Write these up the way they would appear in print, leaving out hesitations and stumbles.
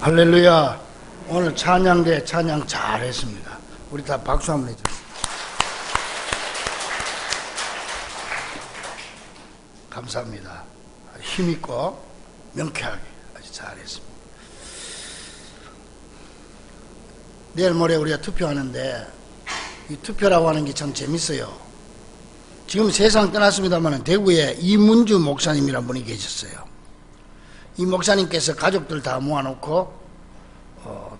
할렐루야. 오늘 찬양대 찬양 잘했습니다. 우리 다 박수 한번 해주세요. 감사합니다. 힘있고 명쾌하게 아주 잘했습니다. 내일 모레 우리가 투표하는데 이 투표라고 하는 게 참 재밌어요. 지금 세상 떠났습니다만 대구에 이문주 목사님이라는 분이 계셨어요. 이 목사님께서 가족들 다 모아놓고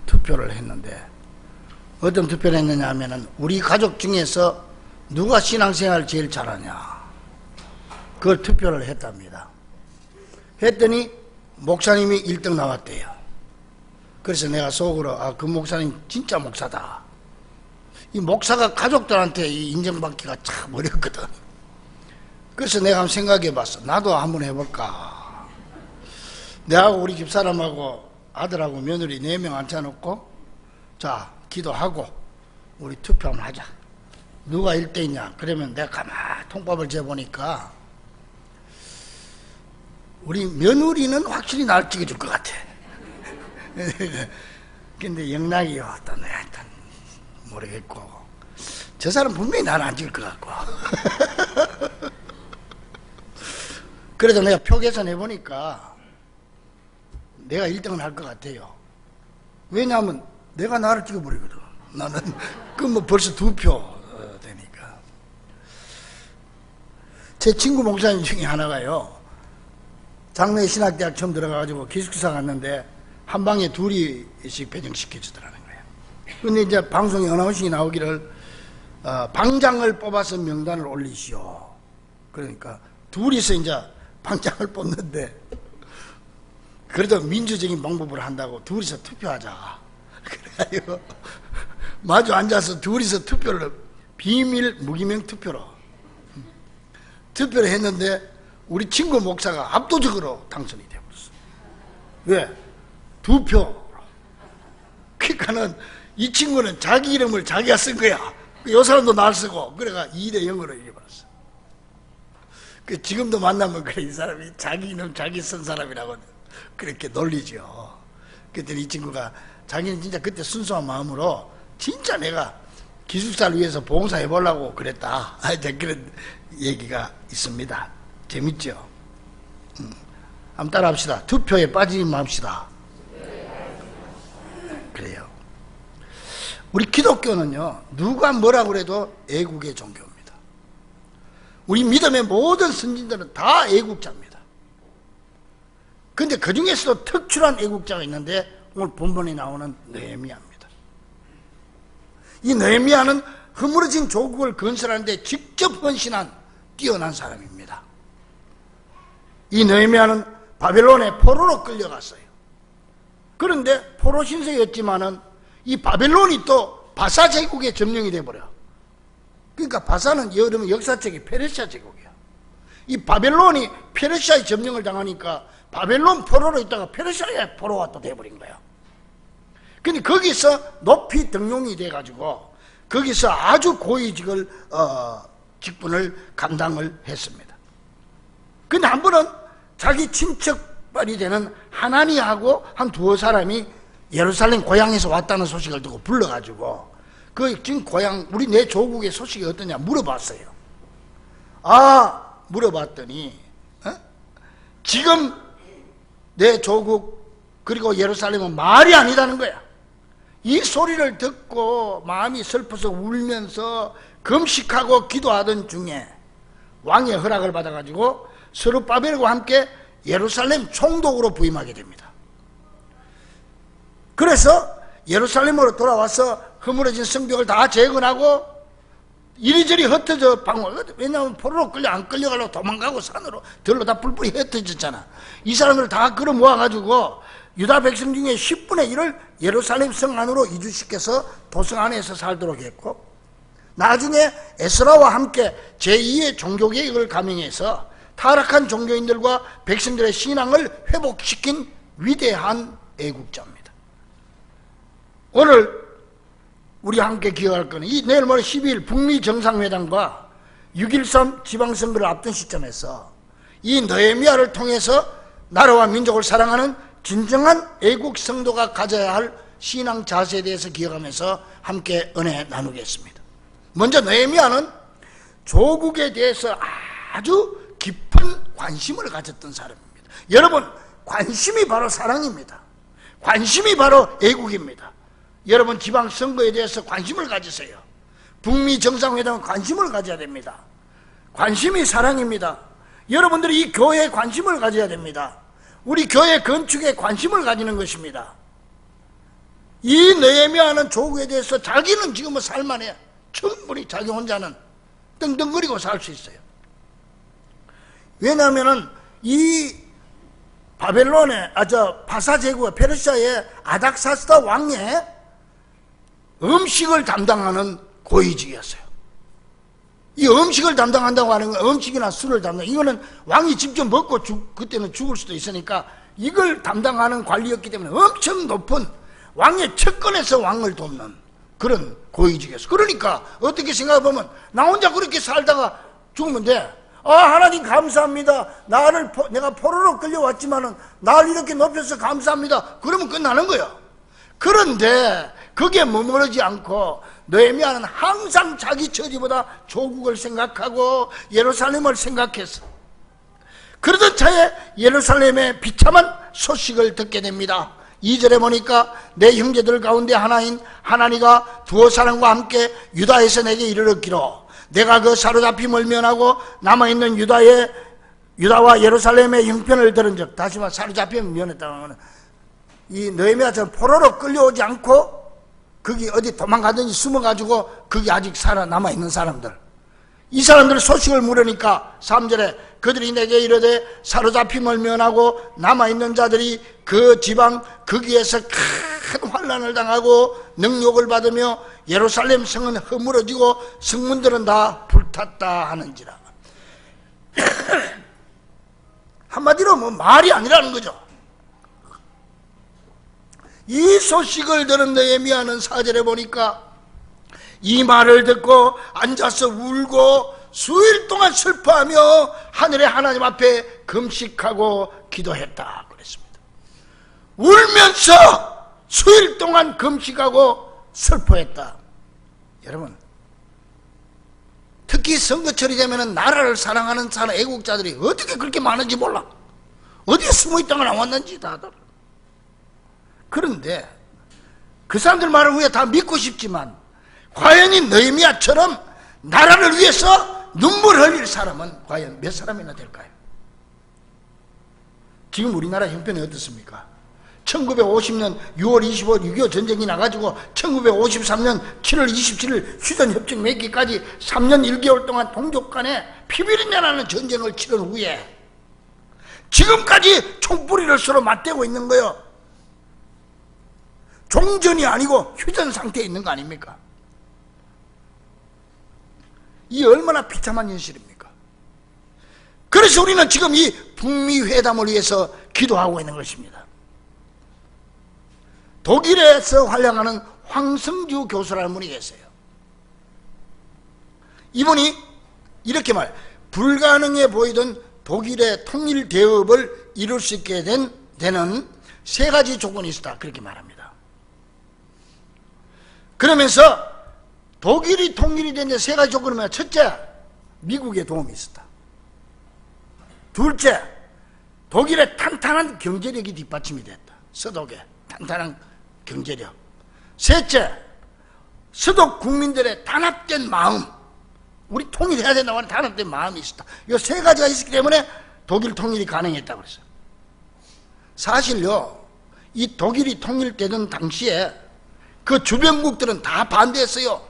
투표를 했는데 어떤 투표를 했느냐 하면은 우리 가족 중에서 누가 신앙생활을 제일 잘하냐 그걸 투표를 했답니다. 했더니 목사님이 1등 나왔대요. 그래서 내가 속으로 그 목사님 진짜 목사다. 이 목사가 가족들한테 인정받기가 참 어렵거든. 그래서 내가 한번 생각해 봤어. 나도 한번 해볼까. 내하고 우리 집사람하고 아들하고 며느리 4명 앉혀놓고 자 기도하고 우리 투표 한번 하자. 누가 1등이냐. 그러면 내가 가만히 통밥을 재보니까 우리 며느리는 확실히 날 찍어줄 것 같아. 근데 영락이요 또 내가 일단 모르겠고 저 사람 분명히 나는 안 찍을 것 같고 그래도 내가 표 계산해보니까 내가 1등을 할 것 같아요. 왜냐하면 내가 나를 찍어버리거든. 나는 그 뭐 벌써 2표 되니까. 제 친구 목사님 중에 하나가요 장래 신학대학 처음 들어가가지고 기숙사 갔는데 한 방에 2이씩 배정시켜 주더라는 거예요. 근데 이제 방송에 어나운싱이 나오기를 방장을 뽑아서 명단을 올리시오. 그러니까 2이서 이제 방장을 뽑는데 그래도 민주적인 방법으로 한다고 2이서 투표하자. 그래가지고 마주 앉아서 2이서 투표를 비밀 무기명 투표로 투표를 했는데 우리 친구 목사가 압도적으로 당선이 되어버렸어. 왜? 2표. 그러니까는 이 친구는 자기 이름을 자기가 쓴 거야. 이 사람도 날 쓰고 그래가 2대0으로 이겨버렸어. 지금도 만나면 그래 이 사람이 자기 이름 자기 쓴 사람이라고 그렇게 놀리죠. 그랬더니 이 친구가 자기는 진짜 그때 순수한 마음으로 진짜 내가 기숙사를 위해서 봉사해 보려고 그랬다. 그런 얘기가 있습니다. 재밌죠? 한번 따라 합시다. 투표에 빠지지 맙시다. 그래요. 우리 기독교는요 누가 뭐라 그래도 애국의 종교입니다. 우리 믿음의 모든 선진들은 다 애국자입니다. 근데 그 중에서도 특출한 애국자가 있는데 오늘 본문에 나오는 느헤미야입니다. 이 느헤미야는 허물어진 조국을 건설하는데 직접 헌신한 뛰어난 사람입니다. 이 느헤미야는 바벨론의 포로로 끌려갔어요. 그런데 포로 신세였지만은 이 바벨론이 또 바사 제국의 점령이 돼버려. 그러니까 바사는 여러분 역사책이 페르시아 제국이야. 이 바벨론이 페르시아의 점령을 당하니까 바벨론 포로로 있다가 페르시아의 포로가 또 돼버린 거야. 근데 거기서 높이 등용이 돼가지고 거기서 아주 고위직을 직분을 감당을 했습니다. 근데 한 번은 자기 친척발이 되는 하나니하고 한 2사람이 예루살렘 고향에서 왔다는 소식을 듣고 불러가지고 그 지금 고향 우리 내 조국의 소식이 어떠냐 물어봤어요. 물어봤더니 지금 내 조국 그리고 예루살렘은 말이 아니다는 거야. 이 소리를 듣고 마음이 슬퍼서 울면서 금식하고 기도하던 중에 왕의 허락을 받아가지고 스룹바벨과 함께 예루살렘 총독으로 부임하게 됩니다. 그래서 예루살렘으로 돌아와서 허물어진 성벽을 다 재건하고 이리저리 흩어져 왜냐하면 포로로 끌려 안 끌려가려고 도망가고 산으로 들로 다 뿔뿔이 흩어졌잖아. 이 사람을 다 끌어 모아가지고 유다 백성 중에 10분의 1을 예루살렘 성 안으로 이주시켜서 도성 안에서 살도록 했고 나중에 에스라와 함께 제2의 종교개혁을 감행해서 타락한 종교인들과 백성들의 신앙을 회복시킨 위대한 애국자입니다. 오늘 우리 함께 기억할 것은 내일 모레 12일 북미 정상회담과 6.13 지방선거를 앞둔 시점에서 이 느헤미야를 통해서 나라와 민족을 사랑하는 진정한 애국 성도가 가져야 할 신앙 자세에 대해서 기억하면서 함께 은혜 나누겠습니다. 먼저 느헤미야는 조국에 대해서 아주 깊은 관심을 가졌던 사람입니다. 여러분, 관심이 바로 사랑입니다. 관심이 바로 애국입니다. 여러분, 지방선거에 대해서 관심을 가지세요. 북미 정상회담에 관심을 가져야 됩니다. 관심이 사랑입니다. 여러분들이 이 교회에 관심을 가져야 됩니다. 우리 교회 건축에 관심을 가지는 것입니다. 이 느헤미야는 조국에 대해서 자기는 지금은 살만해. 충분히 자기 혼자는 떵떵거리고 살 수 있어요. 왜냐하면 이 바벨론의 파사 제국 페르시아의 아닥사스다 왕의 음식을 담당하는 고위직이었어요. 이 음식을 담당한다고 하는 건 음식이나 술을 이거는 왕이 직접 먹고 그때는 죽을 수도 있으니까 이걸 담당하는 관리였기 때문에 엄청 높은 왕의 측근에서 왕을 돕는 그런 고위직이었어요. 그러니까 어떻게 생각해보면 나 혼자 그렇게 살다가 죽으면 돼. 하나님 감사합니다. 내가 포로로 끌려왔지만은 날 이렇게 높여서 감사합니다. 그러면 끝나는 거예요. 그런데 거기에 머무르지 않고 느헤미야는 항상 자기 처지보다 조국을 생각하고 예루살렘을 생각했어. 그러던 차에 예루살렘의 비참한 소식을 듣게 됩니다. 2절에 보니까 내 형제들 가운데 하나인 하나니가 두어 사람과 함께 유다에서 내게 이르렀기로 내가 그 사로잡힘을 면하고 남아있는 유다와 예루살렘의 형편을 들은 적. 다시 말해 사로잡힘을 면했다는 것은 이 느헤미야처럼 포로로 끌려오지 않고 거기 어디 도망가든지 숨어가지고 거기 아직 살아남아있는 사람들, 이 사람들 소식을 물으니까 3절에 그들이 내게 이르되 사로잡힘을 면하고 남아있는 자들이 그 지방 거기에서 큰 환난을 당하고 능욕을 받으며 예루살렘 성은 허물어지고 성문들은 다 불탔다 하는지라. 한마디로 뭐 말이 아니라는 거죠. 이 소식을 들은 느헤미야는 4절에 보니까 이 말을 듣고 앉아서 울고 수일 동안 슬퍼하며 하늘의 하나님 앞에 금식하고 기도했다 그랬습니다. 울면서 수일 동안 금식하고 슬퍼했다. 여러분, 특히 선거철이 되면 나라를 사랑하는 사람 애국자들이 어떻게 그렇게 많은지 몰라. 어디에 숨어있다가 나왔는지 다들. 그런데 그 사람들 말을 우리가 다 믿고 싶지만 과연 이 느헤미야처럼 나라를 위해서 눈물 흘릴 사람은 과연 몇 사람이나 될까요? 지금 우리나라 형편이 어떻습니까? 1950년 6월 25일 6.25 전쟁이 나가지고 1953년 7월 27일 휴전협정 맺기까지 3년 1개월 동안 동족 간에 피비린내 나는 전쟁을 치른 후에 지금까지 총뿌리를 서로 맞대고 있는 거예요. 종전이 아니고 휴전 상태에 있는 거 아닙니까? 이 얼마나 비참한 현실입니까? 그래서 우리는 지금 이 북미 회담을 위해서 기도하고 있는 것입니다. 독일에서 활약하는 황성주 교수라는 분이 계세요. 이분이 이렇게 불가능해 보이던 독일의 통일 대업을 이룰 수 있게 되는 세 가지 조건이 있었다 그렇게 말합니다. 그러면서 독일이 통일이 되는데 세 가지 조건은 뭐야? 첫째, 미국의 도움이 있었다. 둘째, 독일의 탄탄한 경제력이 뒷받침이 됐다. 서독의 탄탄한 경제력. 셋째, 서독 국민들의 단합된 마음, 우리 통일해야 된다고 하는 단합된 마음이 있었다. 이 세 가지가 있었기 때문에 독일 통일이 가능했다고 그랬어요. 사실요, 이 독일이 통일되던 당시에 그 주변국들은 다 반대했어요.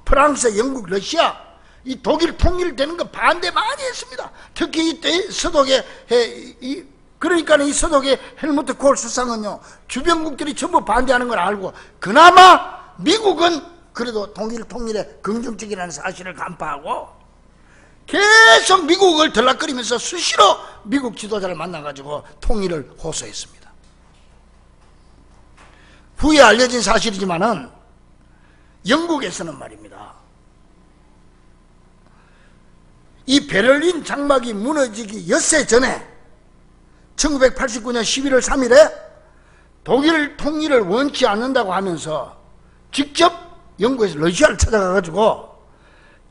프랑스, 영국, 러시아, 이 독일 통일되는 거 반대 많이 했습니다. 특히 이때 서독의 그러니까 이 서독의 헬무트 콜 수상은요, 주변국들이 전부 반대하는 걸 알고 그나마 미국은 그래도 독일 통일에 긍정적이라는 사실을 간파하고 계속 미국을 들락거리면서 수시로 미국 지도자를 만나가지고 통일을 호소했습니다. 후에 알려진 사실이지만은 영국에서는 말입니다, 이 베를린 장막이 무너지기 엿새 전에 1989년 11월 3일에 독일 통일을 원치 않는다고 하면서 직접 영국에서 러시아를 찾아가가지고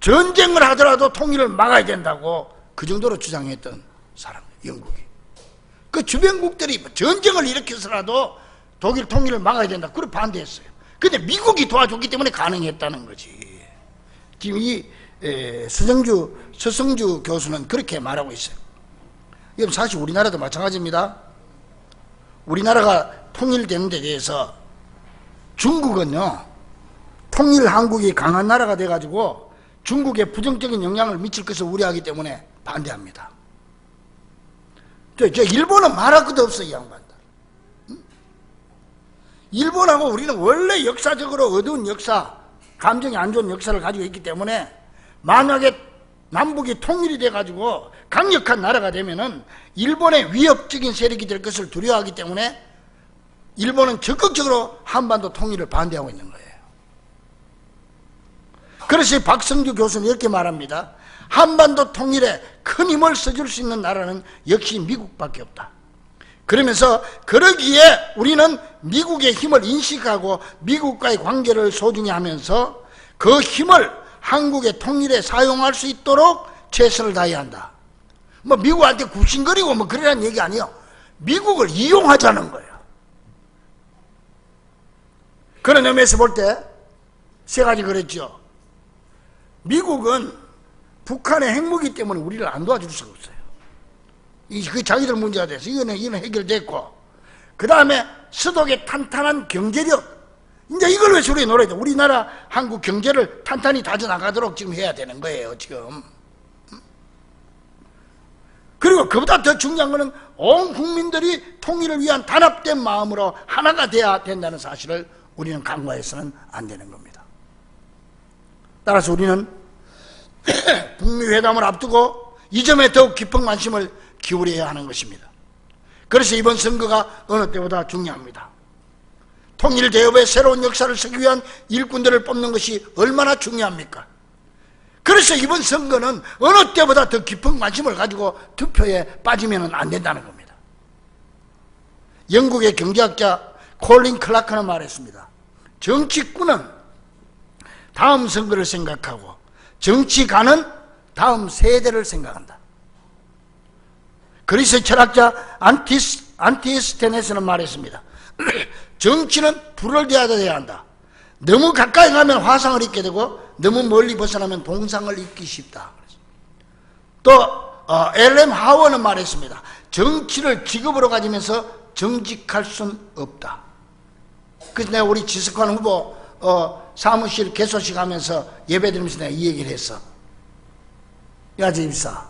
전쟁을 하더라도 통일을 막아야 된다고 그 정도로 주장했던 사람, 영국이. 그 주변국들이 전쟁을 일으켜서라도 독일 통일을 막아야 된다, 그걸 반대했어요. 근데 미국이 도와줬기 때문에 가능했다는 거지. 지금 이 서성주 교수는 그렇게 말하고 있어요. 이건 사실 우리나라도 마찬가지입니다. 우리나라가 통일되는 데 대해서 중국은요, 통일 한국이 강한 나라가 돼가지고 중국에 부정적인 영향을 미칠 것을 우려하기 때문에 반대합니다. 저 일본은 말할 것도 없어, 이 양반들. 일본하고 우리는 원래 역사적으로 어두운 역사, 감정이 안 좋은 역사를 가지고 있기 때문에 만약에 남북이 통일이 돼가지고 강력한 나라가 되면은 일본의 위협적인 세력이 될 것을 두려워하기 때문에 일본은 적극적으로 한반도 통일을 반대하고 있는 거예요. 그래서 박성주 교수는 이렇게 말합니다. 한반도 통일에 큰 힘을 써줄 수 있는 나라는 역시 미국밖에 없다. 그러면서 그러기에 우리는 미국의 힘을 인식하고 미국과의 관계를 소중히 하면서 그 힘을 한국의 통일에 사용할 수 있도록 최선을 다해야 한다. 뭐 미국한테 굽신거리고 뭐 그러라는 얘기 아니에요. 미국을 이용하자는 거예요. 그런 의미에서 볼 때 세 가지 그랬죠. 미국은 북한의 핵무기 때문에 우리를 안 도와줄 수가 없어요. 그게 자기들 문제가 돼서 이거는 해결됐고, 그 다음에 서독의 탄탄한 경제력, 이제 이걸 위해서 우리가 놀아야 돼. 우리나라 한국 경제를 탄탄히 다져나가도록 지금 해야 되는 거예요, 지금. 그리고 그보다 더 중요한 거는 온 국민들이 통일을 위한 단합된 마음으로 하나가 돼야 된다는 사실을 우리는 간과해서는 안 되는 겁니다. 따라서 우리는 북미 회담을 앞두고 이 점에 더욱 깊은 관심을 기울여야 하는 것입니다. 그래서 이번 선거가 어느 때보다 중요합니다. 통일 대업의 새로운 역사를 쓰기 위한 일꾼들을 뽑는 것이 얼마나 중요합니까? 그래서 이번 선거는 어느 때보다 더 깊은 관심을 가지고 투표에 빠지면 안 된다는 겁니다. 영국의 경제학자 콜린 클라크는 말했습니다. 정치꾼은 다음 선거를 생각하고 정치가는 다음 세대를 생각한다. 그리스 철학자 안티스테네스는 말했습니다. 정치는 불을 대하여야 한다. 너무 가까이 가면 화상을 입게 되고 너무 멀리 벗어나면 동상을 입기 쉽다. 또 엘렘 하워는 말했습니다. 정치를 직업으로 가지면서 정직할 수는 없다. 그래서 내가 우리 지석환 후보 사무실 개소식 하면서 예배드리면서 내가 이 얘기를 했어. 야 집사,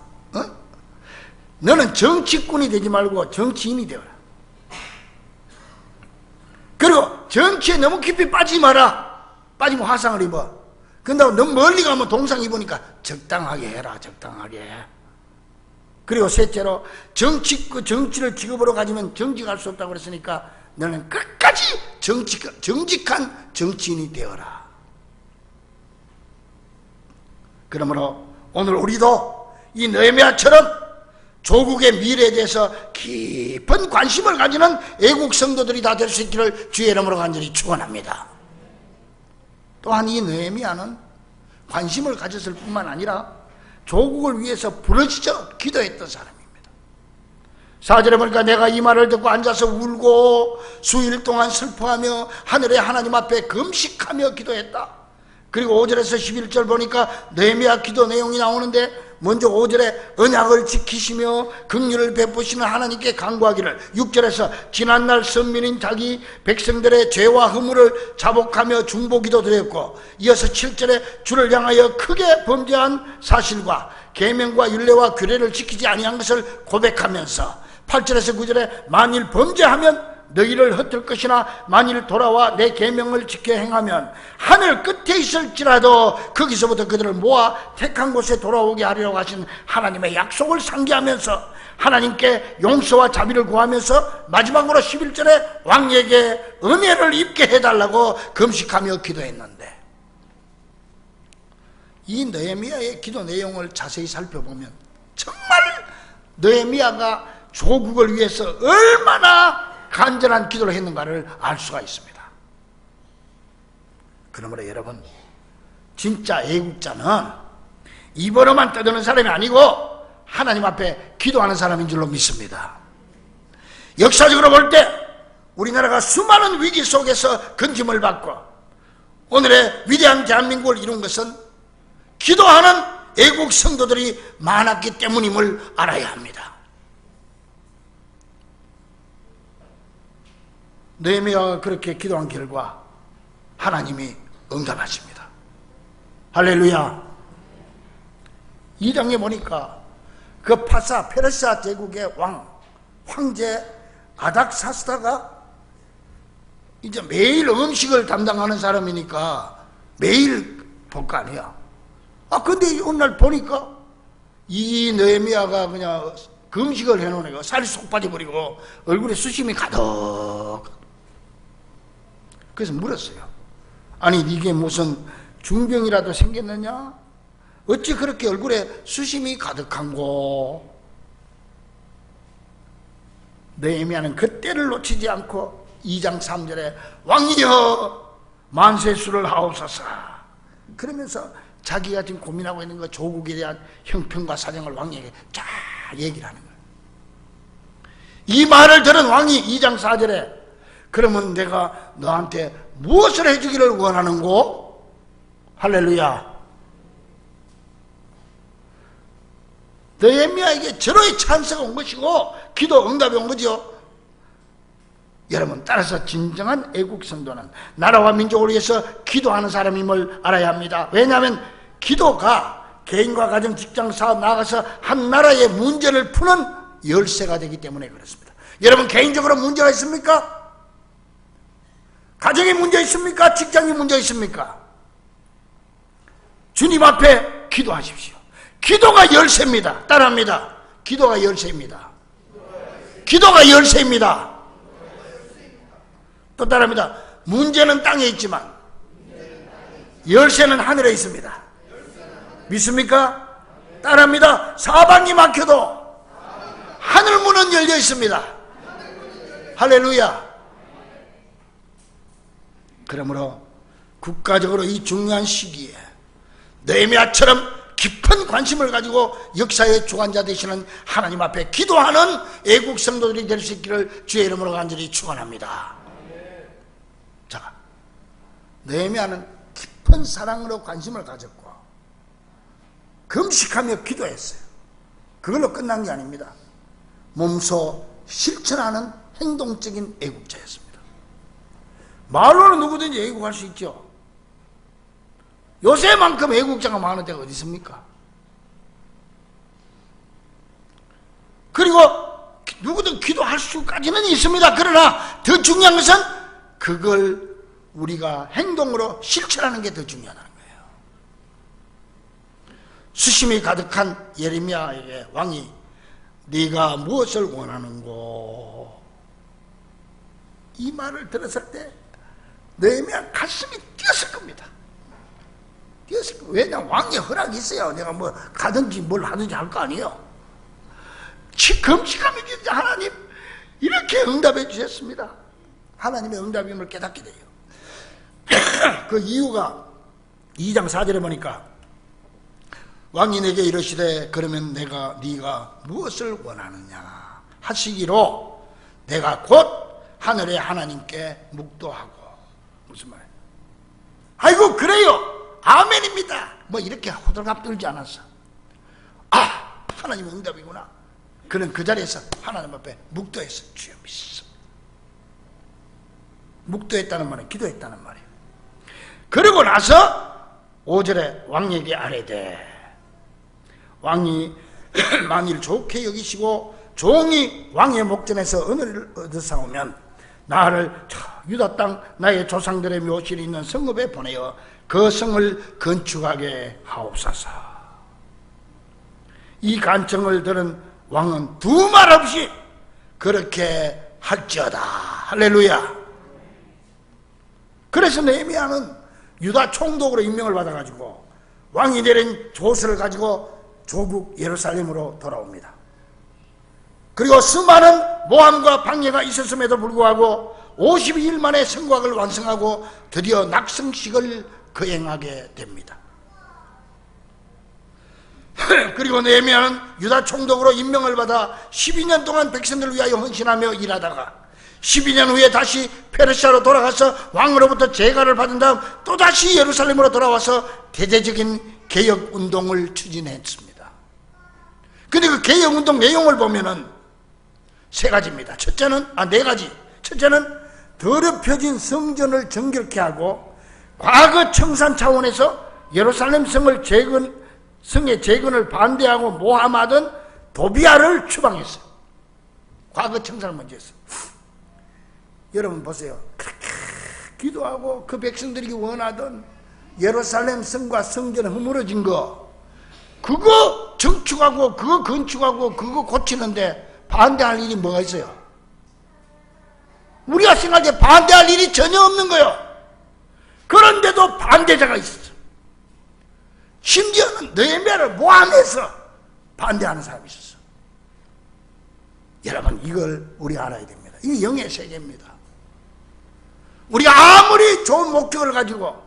너는 정치꾼이 되지 말고 정치인이 되어라. 그리고 정치에 너무 깊이 빠지지 마라. 빠지면 화상을 입어. 근데 너무 멀리 가면 동상 입으니까 적당하게 해라, 적당하게. 그리고 셋째로 정치를 직업으로 가지면 정직할 수 없다고 그랬으니까 너는 끝까지 정직한 정치인이 되어라. 그러므로 오늘 우리도 이 느헤미야처럼 조국의 미래에 대해서 깊은 관심을 가지는 애국 성도들이 다 될 수 있기를 주의 이름으로 간절히 축원합니다. 또한 이 느헤미야는 관심을 가졌을 뿐만 아니라 조국을 위해서 부르짖어 기도했던 사람입니다. 4절에 보니까 내가 이 말을 듣고 앉아서 울고 수일 동안 슬퍼하며 하늘의 하나님 앞에 금식하며 기도했다. 그리고 5절에서 11절 보니까 느헤미야 기도 내용이 나오는데, 먼저 5절에 언약을 지키시며 긍휼을 베푸시는 하나님께 간구하기를, 6절에서 지난날 선민인 자기 백성들의 죄와 허물을 자복하며 중보기도 드렸고, 이어서 7절에 주를 향하여 크게 범죄한 사실과 계명과 율례와 규례를 지키지 아니한 것을 고백하면서, 8절에서 9절에 만일 범죄하면 너희를 흩을 것이나 만일 돌아와 내 계명을 지켜 행하면 하늘 끝에 있을지라도 거기서부터 그들을 모아 택한 곳에 돌아오게 하리라고 하신 하나님의 약속을 상기하면서 하나님께 용서와 자비를 구하면서 마지막으로 11절에 왕에게 은혜를 입게 해달라고 금식하며 기도했는데, 이 느헤미야의 기도 내용을 자세히 살펴보면 정말 느헤미야가 조국을 위해서 얼마나 간절한 기도를 했는가를 알 수가 있습니다. 그러므로 여러분, 진짜 애국자는 입으로만 떠드는 사람이 아니고 하나님 앞에 기도하는 사람인 줄로 믿습니다. 역사적으로 볼 때 우리나라가 수많은 위기 속에서 건짐을 받고 오늘의 위대한 대한민국을 이룬 것은 기도하는 애국 성도들이 많았기 때문임을 알아야 합니다. 느헤미야가 그렇게 기도한 결과 하나님이 응답하십니다. 할렐루야. 2장에 보니까 그 파사 페르시아 제국의 황제 아닥사스다가 이제 매일 음식을 담당하는 사람이니까 매일 볼 거 아니야. 근데 어느 날 보니까 이 느헤미야가 그냥 그 음식을 해놓으니까 살이 쏙 빠져버리고 얼굴에 수심이 가득. 그래서 물었어요. 아니 이게 무슨 중병이라도 생겼느냐? 어찌 그렇게 얼굴에 수심이 가득한고? 느헤미야는 그때를 놓치지 않고 2장 3절에 왕이여 만세수를 하옵소서 그러면서 자기가 지금 고민하고 있는 그 조국에 대한 형편과 사정을 왕에게 쫙 얘기를 하는 거예요. 이 말을 들은 왕이 2장 4절에 그러면 내가 너한테 무엇을 해주기를 원하는고? 할렐루야. 느헤미야에게 절호의 찬스가 온 것이고 기도 응답이 온 거죠. 여러분, 따라서 진정한 애국 성도는 나라와 민족을 위해서 기도하는 사람임을 알아야 합니다. 왜냐하면 기도가 개인과 가정, 직장, 사업 나아가서 한 나라의 문제를 푸는 열쇠가 되기 때문에 그렇습니다. 여러분, 개인적으로 문제가 있습니까? 가정에 문제 있습니까? 직장에 문제 있습니까? 주님 앞에 기도하십시오. 기도가 열쇠입니다. 따라합니다. 기도가 열쇠입니다. 기도가 열쇠입니다. 또 따라합니다. 문제는 땅에 있지만 열쇠는 하늘에 있습니다. 믿습니까? 따라합니다. 사방이 막혀도 하늘문은 열려 있습니다. 할렐루야. 그러므로 국가적으로 이 중요한 시기에 느헤미야처럼 깊은 관심을 가지고 역사의 주관자 되시는 하나님 앞에 기도하는 애국 성도들이 될 수 있기를 주의 이름으로 간절히 축원합니다. 자, 느헤미야는 깊은 사랑으로 관심을 가졌고 금식하며 기도했어요. 그걸로 끝난 게 아닙니다. 몸소 실천하는 행동적인 애국자였습니다. 말로는 누구든지 애국할 수 있죠. 요새만큼 애국자가 많은 데가 어디 있습니까? 그리고 누구든 기도할 수까지는 있습니다. 그러나 더 중요한 것은 그걸 우리가 행동으로 실천하는 게 더 중요하다는 거예요. 수심이 가득한 예레미야에게 왕이 네가 무엇을 원하는고? 이 말을 들었을 때 느헤미야 가슴이 뛰었을 겁니다. 뛰었을 겁니다. 왜냐, 왕의 허락이 있어야 내가 뭐 가든지 뭘 하든지 할 거 아니에요. 금식하며 기도하자 하나님 이렇게 응답해 주셨습니다. 하나님의 응답임을 깨닫게 돼요. 그 이유가 2장 4절에 보니까 왕이 내게 이르시되 그러면 네가 무엇을 원하느냐 하시기로 내가 곧 하늘의 하나님께 묵도하고. 무슨 말이에요? 아이고 그래요 아멘입니다 뭐 이렇게 호들갑 떨지 않았어. 하나님의 응답이구나. 그는 그 자리에서 하나님 앞에 묵도해서 주여 믿습니다. 묵도했다는 말은 기도했다는 말이에요. 그러고 나서 5절에 왕에게 아뢰되 왕이 만일 좋게 여기시고 종이 왕의 목전에서 은혜를 얻어사오면 나를 유다 땅 나의 조상들의 묘실이 있는 성읍에 보내어 그 성을 건축하게 하옵소서. 이 간청을 들은 왕은 두 말 없이 그렇게 할지어다. 할렐루야. 그래서 느헤미야는 유다 총독으로 임명을 받아가지고 왕이 내린 조서를 가지고 조국 예루살렘으로 돌아옵니다. 그리고 수많은 모함과 방해가 있었음에도 불구하고 52일 만에 성곽을 완성하고 드디어 낙성식을 거행하게 됩니다. 그리고 느헤미야는 유다 총독으로 임명을 받아 12년 동안 백성들을 위하여 헌신하며 일하다가 12년 후에 다시 페르시아로 돌아가서 왕으로부터 제가를 받은 다음 또다시 예루살렘으로 돌아와서 대대적인 개혁운동을 추진했습니다. 근데 그 개혁운동 내용을 보면은 세 가지입니다. 네 가지. 첫째는 더럽혀진 성전을 정결케 하고 과거 청산 차원에서 예루살렘 성의 재건을 반대하고 모함하던 도비아를 추방했어요. 과거 청산을 먼저 했어요. 여러분 보세요. 그렇게 기도하고 그 백성들이 원하던 예루살렘 성과 성전 허물어진 거, 그거 정축하고 그거 건축하고 그거 고치는데 반대할 일이 뭐가 있어요? 우리가 생각할 때 반대할 일이 전혀 없는 거예요. 그런데도 반대자가 있었어. 심지어는 느헤미야를 모함해서 반대하는 사람이 있었어. 여러분, 이걸 우리가 알아야 됩니다. 이게 영의 세계입니다. 우리가 아무리 좋은 목적을 가지고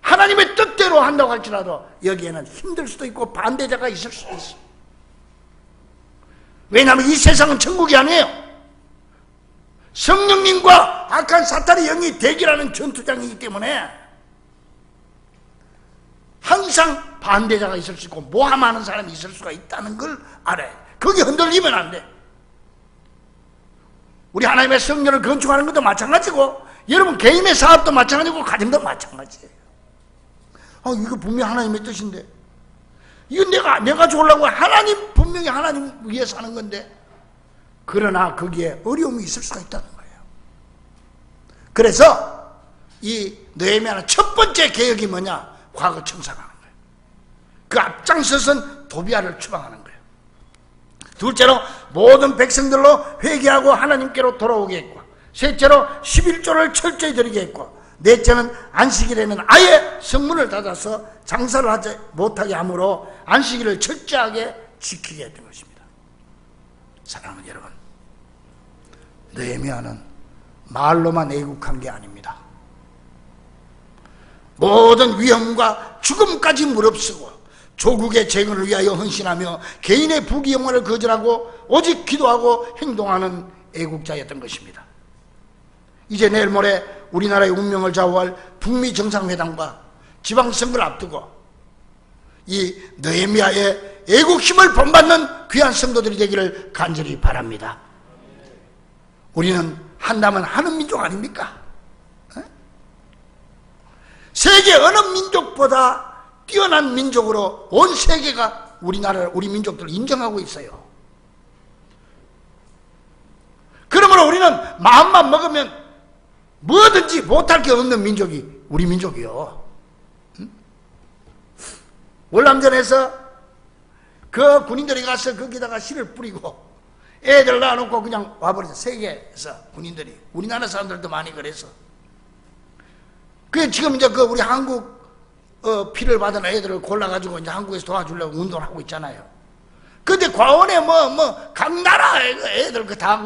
하나님의 뜻대로 한다고 할지라도 여기에는 힘들 수도 있고 반대자가 있을 수도 있어. 왜냐하면 이 세상은 천국이 아니에요. 성령님과 악한 사탄의 영이 대결하는 전투장이기 때문에 항상 반대자가 있을 수 있고 모함하는 사람이 있을 수가 있다는 걸 알아요. 거기 흔들리면 안 돼. 우리 하나님의 성전을 건축하는 것도 마찬가지고 여러분 개인의 사업도 마찬가지고 가정도 마찬가지예요. 이거 분명히 하나님의 뜻인데 이거 내가 좋으려고 하나님 분명히 하나님 위해서 하는 건데 그러나 거기에 어려움이 있을 수가 있다는 거예요. 그래서 이 느헤미야는 첫 번째 개혁이 뭐냐? 과거 청산하는 거예요. 그 앞장서선 도비아를 추방하는 거예요. 둘째로 모든 백성들로 회개하고 하나님께로 돌아오게 했고, 셋째로 11조를 철저히 드리게 했고, 넷째는 안식일에는 아예 성문을 닫아서 장사를 하지 못하게 하므로 안식일을 철저하게 지키게 했던 것입니다. 사랑하는 여러분, 느헤미야는 말로만 애국한 게 아닙니다. 모든 위험과 죽음까지 무릅쓰고 조국의 재건을 위하여 헌신하며 개인의 부귀 영화를 거절하고 오직 기도하고 행동하는 애국자였던 것입니다. 이제 내일 모레 우리나라의 운명을 좌우할 북미 정상회담과 지방선거를 앞두고 이 느헤미야의 애국심을 본받는 귀한 성도들이 되기를 간절히 바랍니다. 우리는 한다면 하는 민족 아닙니까? 세계 어느 민족보다 뛰어난 민족으로 온 세계가 우리 민족들을 인정하고 있어요. 그러므로 우리는 마음만 먹으면 뭐든지 못할 게 없는 민족이 우리 민족이요. 월남전에서 그 군인들이 가서 거기다가 씨를 뿌리고 애들 낳아놓고 그냥 와버렸어. 세계에서 군인들이, 우리나라 사람들도 많이 그래서. 그 지금 이제 그 우리 한국 피를 받은 애들을 골라가지고 이제 한국에서 도와주려고 운동을 하고 있잖아요. 근데 과원에 각 나라 애들 다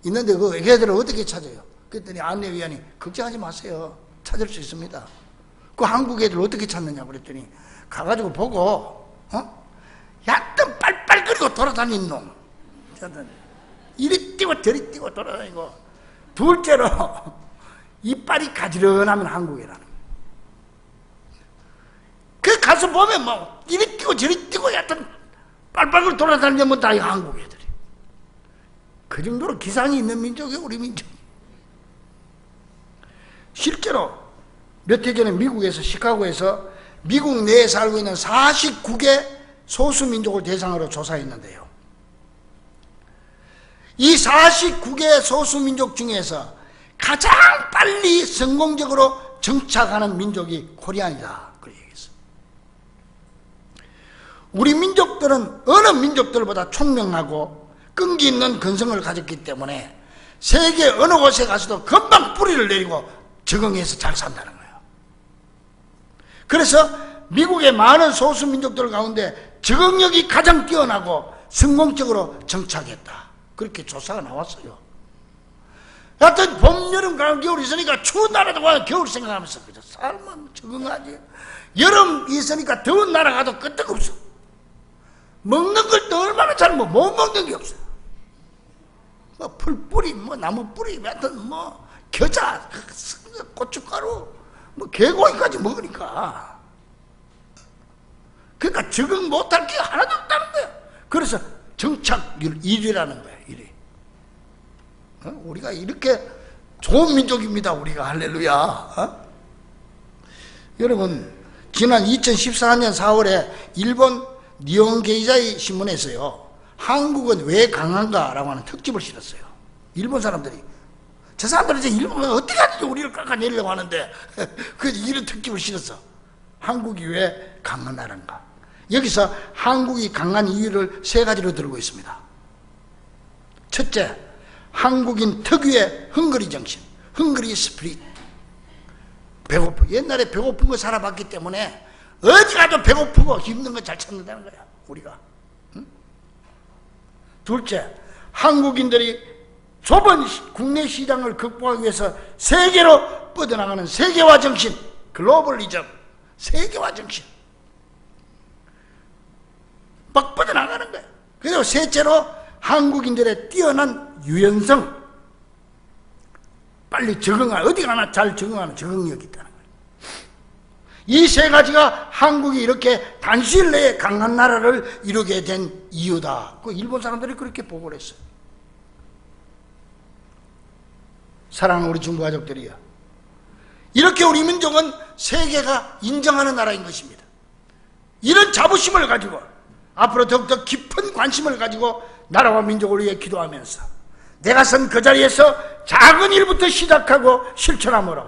있는데 그 애들을 어떻게 찾아요? 그랬더니 안내위원이 걱정하지 마세요. 찾을 수 있습니다. 그 한국 애들 어떻게 찾느냐 그랬더니 가가지고 보고 얕든 빨빨거리고 돌아다니는 놈, 이리 뛰고 저리 뛰고 돌아다니고, 둘째로 이빨이 가지런하면 한국이라는 거예요. 그 가서 보면 이리 뛰고 저리 뛰고 얕든 빨빨거리고 돌아다니면 다 한국 애들이. 그 정도로 기상이 있는 민족이에요, 우리 민족. 실제로 몇 해 전에 미국에서 시카고에서 미국 내에 살고 있는 49개 소수민족을 대상으로 조사했는데요, 이 49개 소수민족 중에서 가장 빨리 성공적으로 정착하는 민족이 코리안이다, 그렇게 얘기했어요. 우리 민족들은 어느 민족들보다 총명하고 끈기 있는 근성을 가졌기 때문에 세계 어느 곳에 가서도 금방 뿌리를 내리고 적응해서 잘 산다는 거예요. 그래서 미국의 많은 소수민족들 가운데 적응력이 가장 뛰어나고 성공적으로 정착했다, 그렇게 조사가 나왔어요. 하여튼 봄, 여름, 가을, 겨울 있으니까 추운 나라도 가서 겨울 생각하면서 그저 삶은 적응하지. 여름 있으니까 더운 나라 가도 끄떡없어. 먹는 걸 또 얼마나 잘 못 먹는 게 없어. 뭐 풀뿌리, 뭐 나무 뿌리, 하여튼 뭐 겨자, 고춧가루, 뭐 개고기까지 먹으니까. 그러니까 적응 못할 게 하나도 없다는 거야. 그래서 정착률 1위라는 거야, 1위. 우리가 이렇게 좋은 민족입니다, 우리가. 할렐루야. 여러분, 지난 2014년 4월에 일본 니혼게이자이 신문에서요, 한국은 왜 강한가? 라고 하는 특집을 실었어요. 일본 사람들이. 저 사람들은 이제 일본은 어떻게 하든지 우리를 깎아내리려고 하는데, 그래서 이런 특집을 실었어. 한국이 왜 강한 나라인가? 여기서 한국이 강한 이유를 세 가지로 들고 있습니다. 첫째, 한국인 특유의 헝그리 정신, 헝그리 스피릿. 배고프. 옛날에 배고픈 거 살아봤기 때문에 어디 가도 배고프고 힘든 거 잘 찾는다는 거야, 우리가. 응? 둘째, 한국인들이 좁은 국내 시장을 극복하기 위해서 세계로 뻗어나가는 세계화 정신, 글로벌리즘, 세계화 정신. 막 뻗어나가는 거야. 그리고 셋째로 한국인들의 뛰어난 유연성, 빨리 적응하는, 어디 가나 잘 적응하는 적응력이 있다는 거예요. 이 세 가지가 한국이 이렇게 단시일 내에 강한 나라를 이루게 된 이유다. 그 일본 사람들이 그렇게 보고를 했어요. 사랑하는 우리 중부 가족들이요, 이렇게 우리 민족은 세계가 인정하는 나라인 것입니다. 이런 자부심을 가지고 앞으로 더욱더 깊은 관심을 가지고 나라와 민족을 위해 기도하면서 내가 선 그 자리에서 작은 일부터 시작하고 실천함으로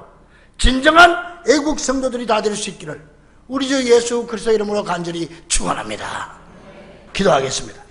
진정한 애국 성도들이 다 될 수 있기를 우리 주 예수 그리스도 이름으로 간절히 축원합니다. 기도하겠습니다.